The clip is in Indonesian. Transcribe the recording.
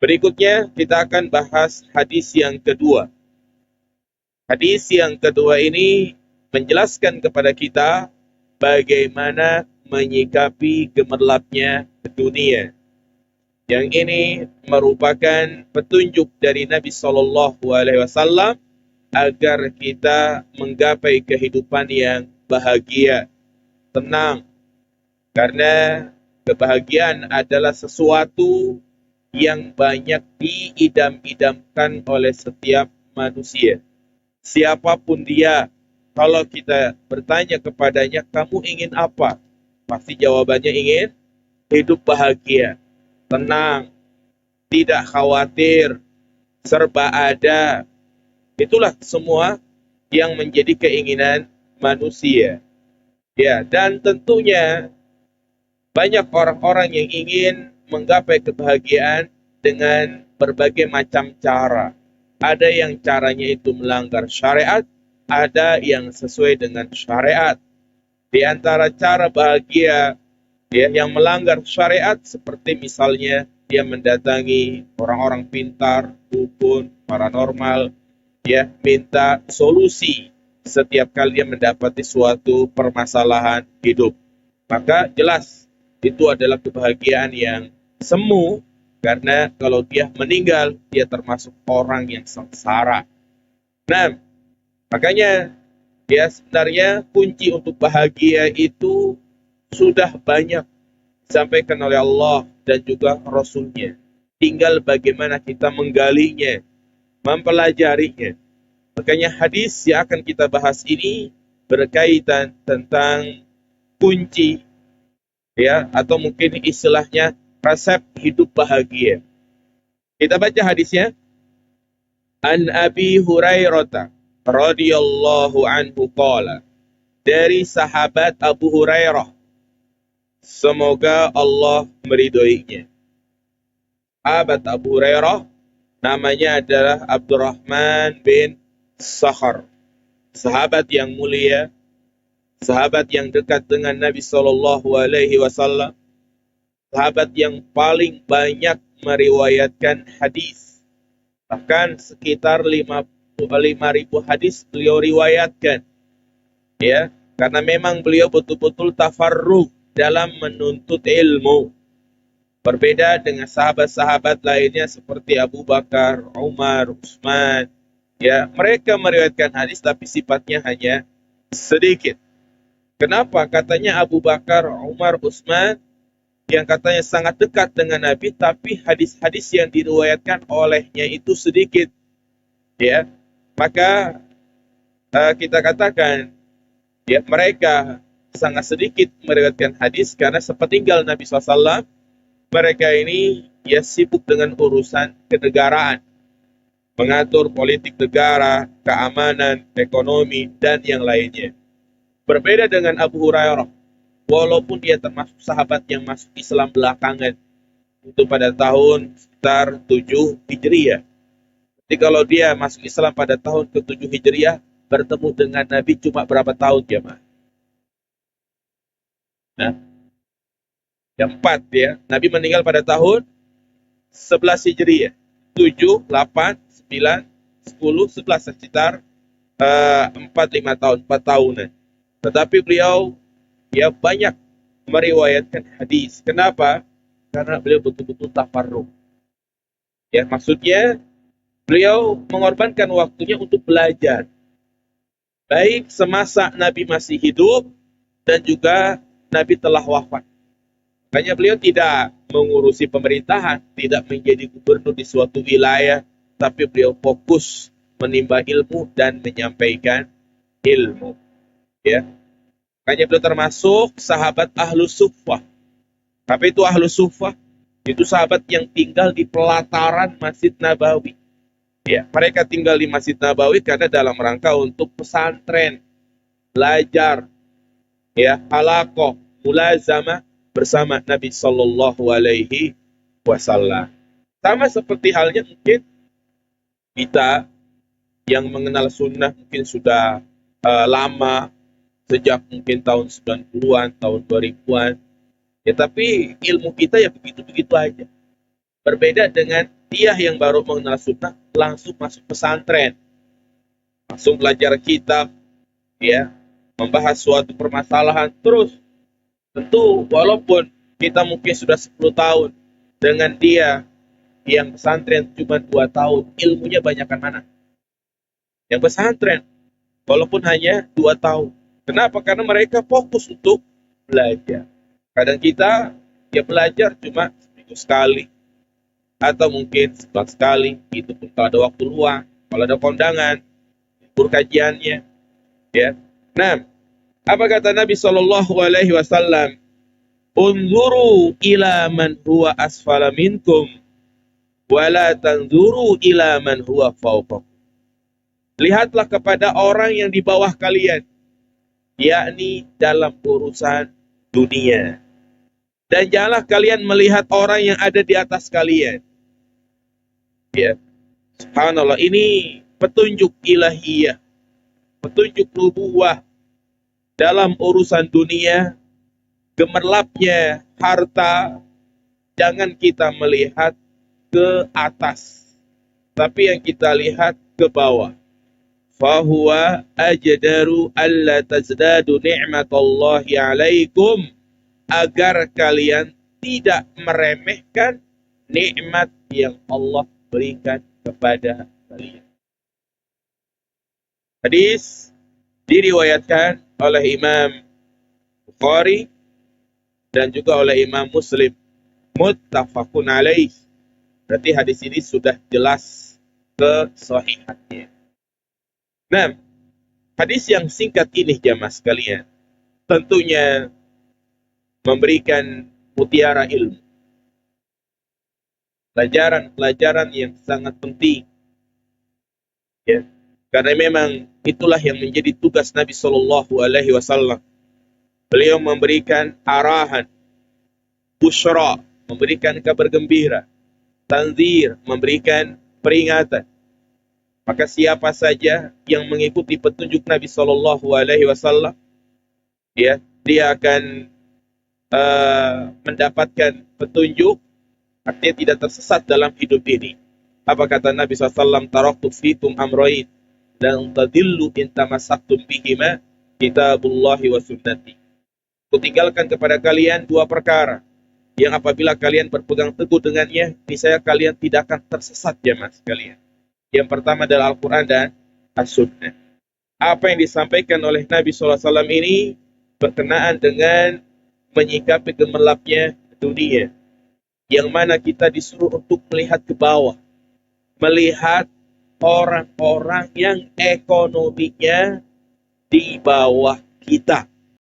Berikutnya kita akan bahas hadis yang kedua. Hadis yang kedua ini menjelaskan kepada kita bagaimana menyikapi gemerlapnya dunia. Yang ini merupakan petunjuk dari Nabi Shallallahu Alaihi Wasallam agar kita menggapai kehidupan yang bahagia, tenang, karena kebahagiaan adalah sesuatu yang banyak diidam-idamkan oleh setiap manusia. Siapapun dia, kalau kita bertanya kepadanya, kamu ingin apa? Pasti jawabannya ingin hidup bahagia, tenang, tidak khawatir, serba ada. Itulah semua yang menjadi keinginan manusia. Ya, dan tentunya banyak orang-orang yang ingin menggapai kebahagiaan dengan berbagai macam cara. Ada yang caranya itu melanggar syariat, ada yang sesuai dengan syariat. Di antara cara bahagia ya, yang melanggar syariat seperti misalnya dia mendatangi orang-orang pintar, dukun, paranormal, ya, minta solusi setiap kali dia mendapati suatu permasalahan hidup. Maka jelas itu adalah kebahagiaan yang semu, karena kalau dia meninggal, dia termasuk orang yang sengsara. Nah, makanya ya sebenarnya kunci untuk bahagia itu sudah banyak disampaikan oleh Allah dan juga Rasulnya. Tinggal bagaimana kita menggalinya, mempelajarinya. Makanya hadis yang akan kita bahas ini berkaitan tentang kunci, ya, atau mungkin istilahnya resep hidup bahagia. Kita baca hadisnya. An Abi Hurairah radhiyallahu anhu qala, dari sahabat Abu Hurairah, semoga Allah meridhoinya. Sahabat Abu Hurairah namanya adalah Abdurrahman bin Sakhar, sahabat yang mulia, sahabat yang dekat dengan Nabi Shallallahu Alaihi Wasallam, sahabat yang paling banyak meriwayatkan hadis, bahkan sekitar 5.000 hadis beliau riwayatkan, ya, karena memang beliau betul-betul tafarruq dalam menuntut ilmu. Berbeda dengan sahabat-sahabat lainnya seperti Abu Bakar, Umar, Utsman, ya, mereka meriwayatkan hadis tapi sifatnya hanya sedikit. Kenapa? Katanya Abu Bakar, Umar, Utsman yang katanya sangat dekat dengan Nabi, tapi hadis-hadis yang diriwayatkan olehnya itu sedikit, ya. Maka kita katakan, ya, mereka sangat sedikit meriwayatkan hadis karena sepeninggal Nabi SAW, mereka ini ya sibuk dengan urusan kenegaraan, mengatur politik negara, keamanan, ekonomi, dan yang lainnya. Berbeda dengan Abu Hurairah, walaupun dia termasuk sahabat yang masuk Islam belakangan, itu pada tahun sekitar 7 Hijriah. Jadi kalau dia masuk Islam pada tahun ke-7 Hijriah, bertemu dengan Nabi cuma berapa tahun, jemaah? Nah, yang 4 ya. Nabi meninggal pada tahun 11 Hijriah. 7, 8, 9, 10, 11, sekitar 4-5 tahun, 4 tahunan. Tetapi beliau ya banyak meriwayatkan hadis. Kenapa? Karena beliau betul-betul tafarruq. Ya, maksudnya beliau mengorbankan waktunya untuk belajar. Baik semasa Nabi masih hidup dan juga Nabi telah wafat. Makanya beliau tidak mengurusi pemerintahan, tidak menjadi gubernur di suatu wilayah, tapi beliau fokus menimba ilmu dan menyampaikan ilmu. Ya, makanya beliau termasuk sahabat Ahlus Suffah. Apa itu Ahlus Suffah? Itu sahabat yang tinggal di pelataran Masjid Nabawi. Ya, mereka tinggal di Masjid Nabawi karena dalam rangka untuk pesantren, belajar, ya, halaqah, mulazamah bersama Nabi Sallallahu Alaihi Wasallam. Sama seperti halnya mungkin kita yang mengenal sunnah mungkin sudah lama, sejak mungkin tahun 90-an, tahun 2000-an. Ya, tapi ilmu kita ya begitu-begitu aja. Berbeda dengan dia yang baru mengenal sunnah langsung masuk pesantren, langsung belajar kitab, ya, membahas suatu permasalahan terus. Tentu walaupun kita mungkin sudah 10 tahun dengan dia yang pesantren cuma 2 tahun, ilmunya banyakkan mana? Yang pesantren, walaupun hanya 2 tahun. Kenapa? Karena mereka fokus untuk belajar. Kadang kita ya belajar cuma seminggu sekali, atau mungkin sebulan sekali, itu pun kalau ada waktu luang, kalau ada kondangan, libur kajiannya, ya. Nah, apa kata Nabi Shallallahu Alaihi Wasallam? Unzuru ila man huwa asfala minkum, wala tanzuru ila man huwa fawqakum. Lihatlah kepada orang yang di bawah kalian, yakni dalam urusan dunia. Dan janganlah kalian melihat orang yang ada di atas kalian. Ya, subhanallah, ini petunjuk ilahiyah, petunjuk nubuwah dalam urusan dunia, gemerlapnya harta, jangan kita melihat ke atas, tapi yang kita lihat ke bawah. Fahuwa ajdaru alla tazdadu ni'matallahi alaikum, agar kalian tidak meremehkan nikmat yang Allah berikan kepada kalian. Hadis diriwayatkan oleh Imam Bukhari dan juga oleh Imam Muslim, muttafaqun alaih. Berarti hadis ini sudah jelas kesahihannya. Nah, hadis yang singkat ini jamaah sekalian tentunya memberikan mutiara ilmu, pelajaran-pelajaran yang sangat penting, ya, karena memang itulah yang menjadi tugas Nabi Shallallahu Alaihi Wasallam. Beliau memberikan arahan, busyra, memberikan kabar gembira, tanzir, memberikan peringatan. Maka siapa saja yang mengikuti petunjuk Nabi Shallallahu Alaihi Wasallam, ya, dia akan mendapatkan petunjuk, artinya tidak tersesat dalam hidup ini. Apa kata Nabi SAW? Taraktu fikum amrain dan tadillu in tamassaktum bihima, kitabullahi wa sunnati. Kutinggalkan kepada kalian 2 perkara yang apabila kalian berpegang teguh dengannya, niscaya kalian tidak akan tersesat jemaah sekalian. Yang pertama adalah Al-Quran dan As-Sunnah. Apa yang disampaikan oleh Nabi SAW ini berkenaan dengan menyikapi gemerlapnya dunia, yang mana kita disuruh untuk melihat ke bawah, melihat orang-orang yang ekonominya di bawah kita.